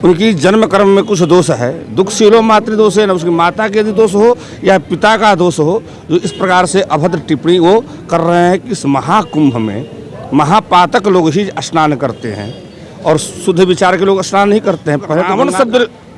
उनकी जन्म कर्म में कुछ दोष है, दुखशीलो मातृदोष है, न उसकी माता के यदि दोष हो या पिता का दोष हो, जो इस प्रकार से अभद्र टिप्पणी वो कर रहे हैं कि इस महाकुंभ में महापातक लोग ही स्नान करते हैं और शुद्ध विचार के लोग स्नान नहीं करते हैं। पहले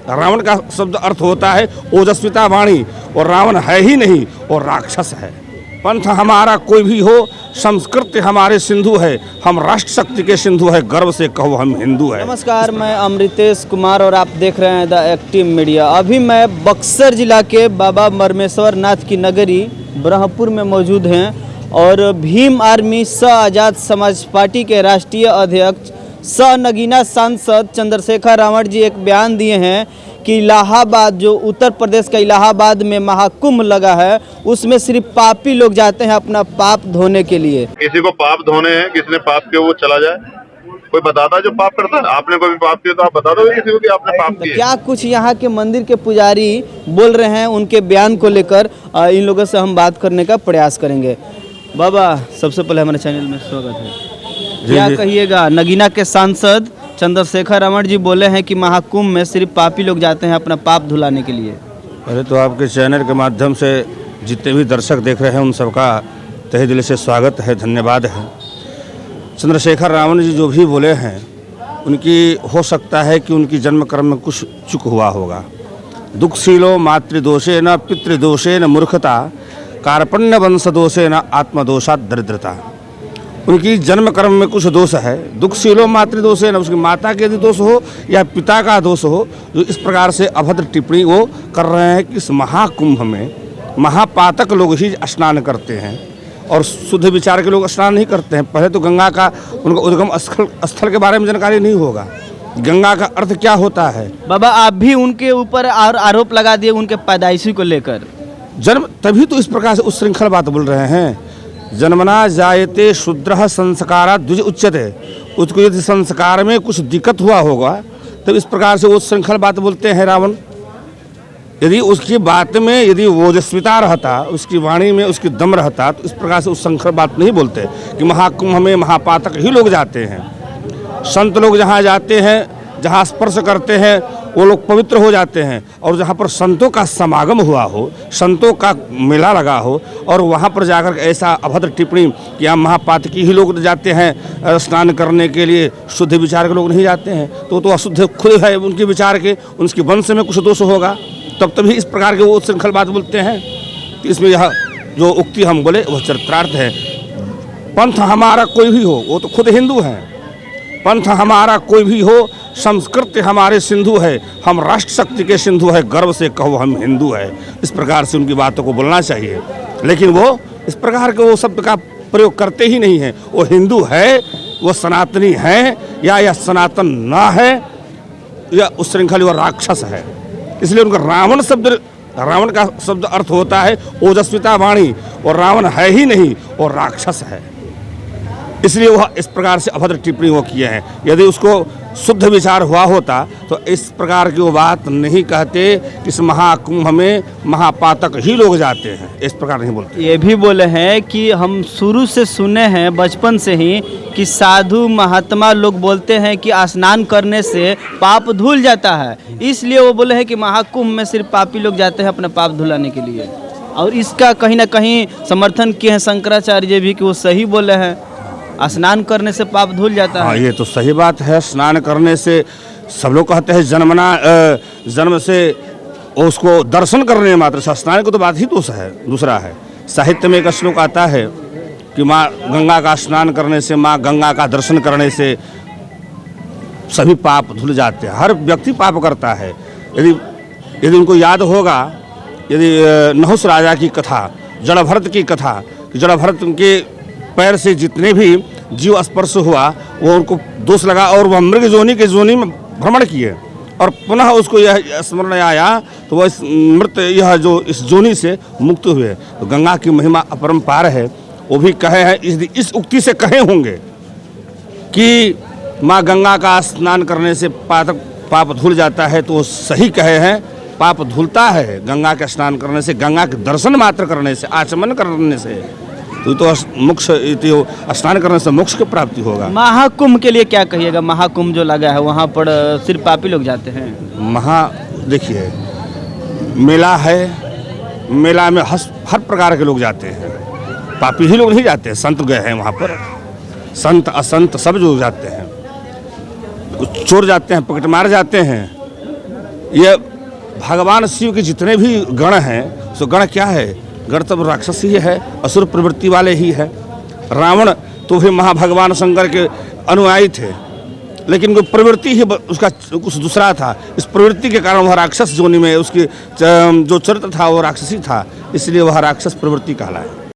रावण का शब्द अर्थ होता है ओजस्विता वाणी, और रावण है ही नहीं और राक्षस है। पंथ हमारा कोई भी हो, संस्कृति हमारे सिंधु है, हम राष्ट्र शक्ति के सिंधु है, गर्व से कहो हम हिंदू है। नमस्कार, मैं अमृतेश कुमार और आप देख रहे हैं द एक्टिव मीडिया। अभी मैं बक्सर जिला के बाबा मरमेश्वर नाथ की नगरी ब्रह्मपुर में मौजूद हैं और भीम आर्मी स आज़ाद समाज पार्टी के राष्ट्रीय अध्यक्ष स नगीना सांसद चंद्रशेखर रावण जी एक बयान दिए हैं कि इलाहाबाद, जो उत्तर प्रदेश का इलाहाबाद में महाकुंभ लगा है, उसमें सिर्फ पापी लोग जाते हैं अपना पाप धोने के लिए। किसी को पाप धोने हैं, किसी ने पाप किया वो चला जाए, कोई बताता जो पाप करता है। आपने कोई पाप किया तो आप बता दो किसी को कि आपने पाप किया। क्या कुछ यहाँ के मंदिर के पुजारी बोल रहे हैं, उनके बयान को लेकर इन लोगों से हम बात करने का प्रयास करेंगे। बाबा, सबसे पहले हमारे चैनल में स्वागत है। क्या कहिएगा, नगीना के सांसद चंद्रशेखर रावण जी बोले हैं कि महाकुंभ में सिर्फ पापी लोग जाते हैं अपना पाप धुलाने के लिए। पहले तो आपके चैनल के माध्यम से जितने भी दर्शक देख रहे हैं उन सबका तहे दिल से स्वागत है, धन्यवाद है। चंद्रशेखर रावण जी जो भी बोले हैं, उनकी हो सकता है कि उनकी जन्म कर्म में कुछ चूक हुआ होगा। दुखशीलो मातृदोषे न पितृदोषे न मूर्खता, कार्पण्य वंश दोषे न आत्मदोषात दरिद्रता। उनकी जन्म कर्म में कुछ दोष है, दुखशीलो मातृदोष है, न उसकी माता के यदि दोष हो या पिता का दोष हो, जो इस प्रकार से अभद्र टिप्पणी वो कर रहे हैं कि इस महाकुंभ में महापातक लोग ही स्नान करते हैं और शुद्ध विचार के लोग स्नान नहीं करते हैं। पहले तो गंगा का उनका उद्गम स्थल के बारे में जानकारी नहीं होगा, गंगा का अर्थ क्या होता है। बाबा, आप भी उनके ऊपर आरोप लगा दिए उनके पैदाइशी को लेकर। जन्म तभी तो इस प्रकार से उच्छृंखल बात बोल रहे हैं। जन्मना जायते शूद्रः संस्कारात् द्विज उच्यते। उसको यदि संस्कार में कुछ दिक्कत हुआ होगा तब इस प्रकार से वो श्रृंखल बात बोलते हैं रावण। यदि उसकी बात में यदि ओजस्विता रहता, उसकी वाणी में उसकी दम रहता, तो इस प्रकार से उस श्रृंखल बात नहीं बोलते कि महाकुंभ में महापातक ही लोग जाते हैं। संत लोग जहाँ जाते हैं, जहाँ स्पर्श करते हैं, वो लोग पवित्र हो जाते हैं। और जहाँ पर संतों का समागम हुआ हो, संतों का मेला लगा हो, और वहाँ पर जाकर ऐसा अभद्र टिप्पणी कि यहाँ महापातकी ही लोग जाते हैं स्नान करने के लिए, शुद्ध विचार के लोग नहीं जाते हैं, तो अशुद्ध खुद है उनके विचार के, उनके वंश में कुछ दोष होगा, तभी इस प्रकार के वो श्रृंखल बात बोलते हैं। इसमें यह जो उक्ति हम बोले वह चरित्रार्थ है। पंथ हमारा कोई भी हो, वो तो खुद हिंदू हैं। पंथ हमारा कोई भी हो, संस्कृति हमारे सिंधु है, हम राष्ट्र शक्ति के सिंधु है, गर्व से कहो हम हिंदू है। इस प्रकार से उनकी बातों को बोलना चाहिए, लेकिन वो इस प्रकार के वो शब्द का प्रयोग करते ही नहीं हैं। वो हिंदू है, वो सनातनी है, या सनातन ना है, या उस श्रृंखला वो राक्षस है। इसलिए उनका रावण का शब्द अर्थ होता है ओजस्विता वाणी, और रावण है ही नहीं और राक्षस है। इसलिए वह इस प्रकार से अभद्र टिप्पणी वो किए हैं। यदि उसको शुद्ध विचार हुआ होता तो इस प्रकार की वो बात नहीं कहते कि इस महाकुंभ में महापातक ही लोग जाते हैं, इस प्रकार नहीं बोलते। ये भी बोले हैं कि हम शुरू से सुने हैं बचपन से ही कि साधु महात्मा लोग बोलते हैं कि स्नान करने से पाप धुल जाता है, इसलिए वो बोले हैं कि महाकुंभ में सिर्फ पापी लोग जाते हैं अपना पाप धुलाने के लिए। और इसका कहीं ना कहीं समर्थन किए हैं शंकराचार्य भी कि वो सही बोले हैं, स्नान करने से पाप धुल जाता है। हाँ, ये तो सही बात है। स्नान करने से सब लोग कहते हैं जन्म से उसको दर्शन करने मात्र से, स्नान को तो बात ही दूसरा है। साहित्य में एक श्लोक आता है कि माँ गंगा का स्नान करने से, माँ गंगा का दर्शन करने से सभी पाप धुल जाते हैं। हर व्यक्ति पाप करता है। यदि उनको याद होगा, यदि नहुस राजा की कथा, जड़भरत की कथा, जड़भरत के पैर से जितने भी जीव स्पर्श हुआ वो उनको दोष लगा और वह मृग जोनी के जोनी में भ्रमण किए, और पुनः उसको यह स्मरण आया तो वह यह जो इस जोनी से मुक्त हुए। तो गंगा की महिमा अपरंपार है। वो भी कहे हैं, इस उक्ति से कहे होंगे कि माँ गंगा का स्नान करने से पाप धुल जाता है, तो सही कहे हैं। पाप धुलता है गंगा के स्नान करने से, गंगा के दर्शन मात्र करने से, आचमन करने से। तो मोक्ष, तो स्नान करने से मोक्ष की प्राप्ति होगा। महाकुंभ के लिए क्या कहिएगा? महाकुंभ जो लगा है वहाँ पर सिर्फ पापी लोग जाते हैं। देखिए, मेला है, मेला में हर प्रकार के लोग जाते हैं, पापी ही लोग नहीं जाते। संत गए हैं वहाँ पर, संत असंत सब लोग जाते हैं, चोर जाते हैं, पकड़मार जाते हैं। ये भगवान शिव के जितने भी गण हैं, सो गण क्या है? गण तब राक्षस ही है, असुर प्रवृत्ति वाले ही है। रावण तो भी महाभगवान शंकर के अनुयायी थे, लेकिन वो प्रवृत्ति ही उसका कुछ दूसरा था। इस प्रवृत्ति के कारण वह राक्षस जोनि में, उसकी जो चरित्र था वो राक्षसी था, इसलिए वह राक्षस प्रवृत्ति कहलाया।